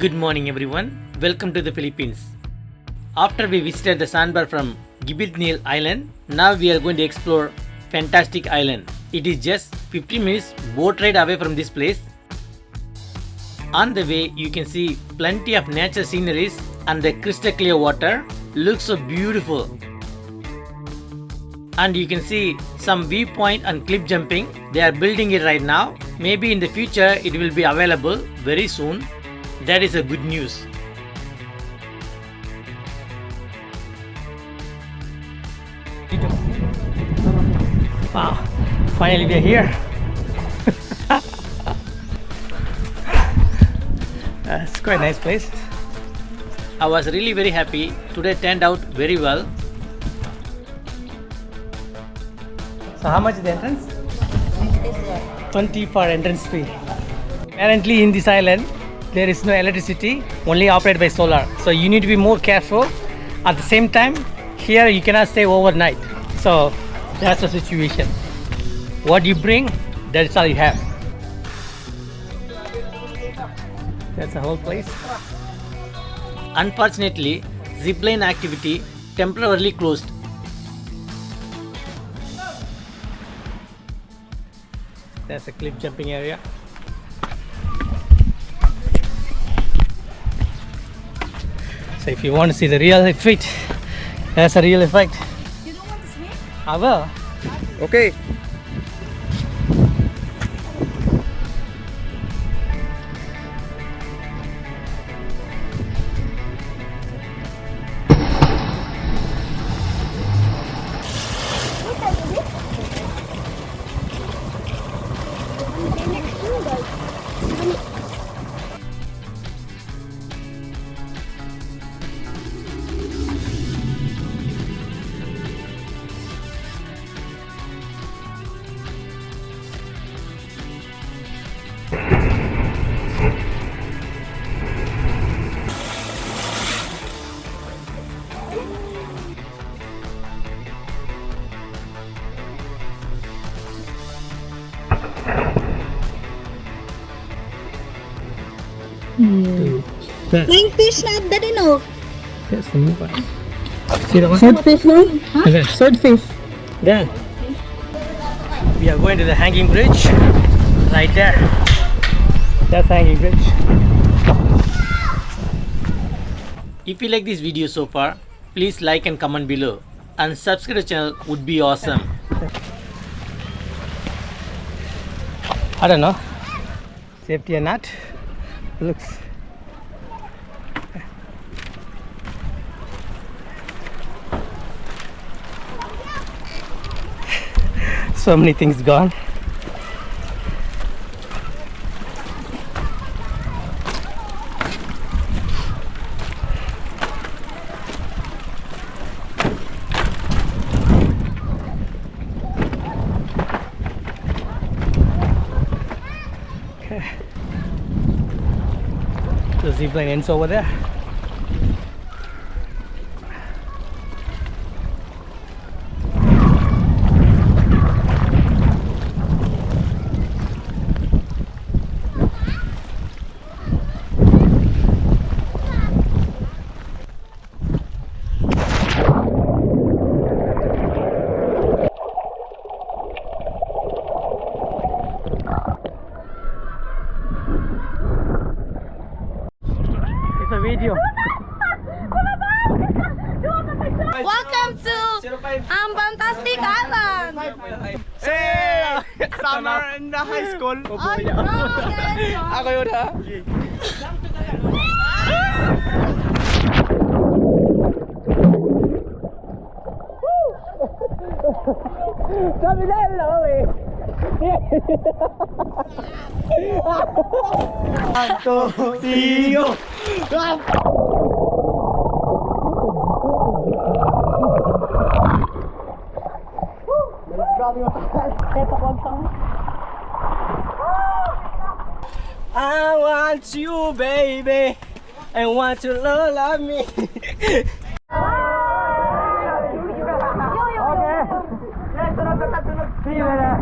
Good morning everyone. Welcome to the Philippines. After we visited the sandbar from Gibitngil Island, now we are going to explore Funtastic Island. It is just 15 minutes boat ride away from this place. On the way you can see plenty of natural sceneries and the crystal clear water looks so beautiful. And you can see some viewpoint and cliff jumping. They are building it right now. Maybe in the future it will be available very soon. That is a good news. Wow, finally we are here. It's quite a nice place. I was really very happy. Today turned out very well. So how much is the entrance? 20 for entrance fee. Apparently in this island there is no electricity, only operated by solar. So you need to be more careful. At the same time, here you cannot stay overnight. So that's the situation. What you bring, that's all you have. That's the whole place. Unfortunately, zipline activity temporarily closed. That's a cliff jumping area. So if you want to see the real effect, that's a real effect. You don't want to swim? I will. Okay. Flying fish na dali no? Yes, the move on. See that one? Swordfish no? Huh? Okay. Swordfish. There. We are going to the hanging bridge. Right there. That's hanging bridge. If you like this video so far, please like and comment below. And subscribe to the channel would be awesome. I don't know. Safety or not. Looks. So many things gone. Okay. The zipline ends over there. Video. Welcome to Funtastic Island! Hey! Summer in the high school. Ako yun ha? Sabi na yun ako eh. Anto, tiyo. I want you, baby. I want you to love me. See you later.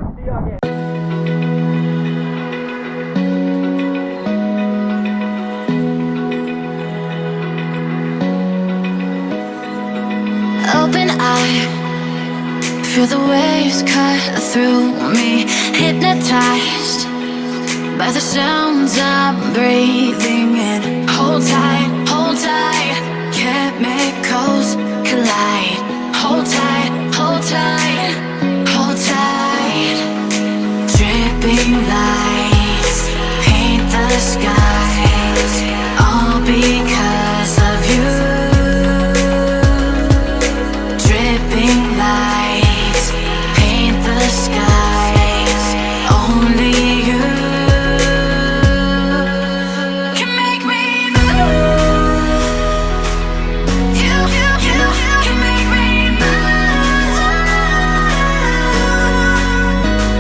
Feel the waves cut through me, hypnotized by the sounds I'm breathing in. Hold tight, chemicals collide. Hold tight, hold tight, hold tight. Dripping lights paint the skies, all because of you. Dripping lights paint the skies, only you can make me move. You can make me move.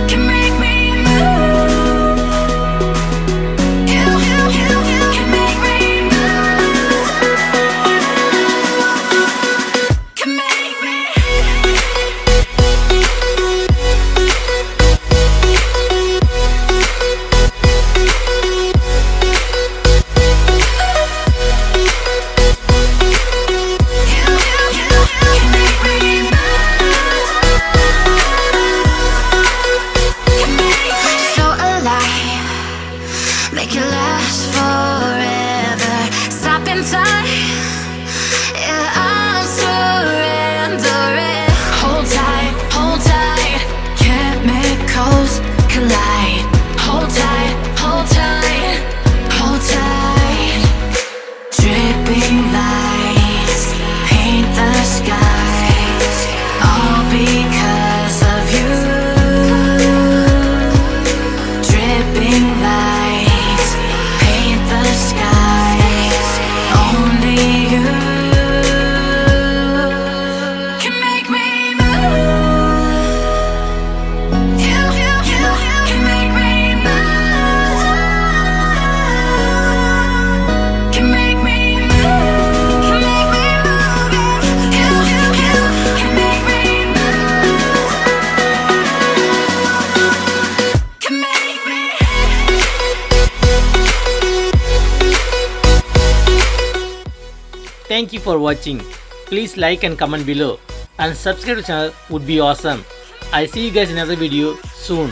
Can make me move. You can make me move. Can make me. So alive, make it last forever. Stop in time, yeah, I'm surrendering. Hold tight, chemicals collide. Hold tight, hold tight, hold tight. Dripping lights paint the skies, all because of you. Dripping lights paint the skies, only you can make me move. You can make me move. Can make me move. Can make me move. You can make me move. Can make me. Thank you for watching. Please like and comment below and subscribe to the channel would be awesome. I'll see you guys in another video soon.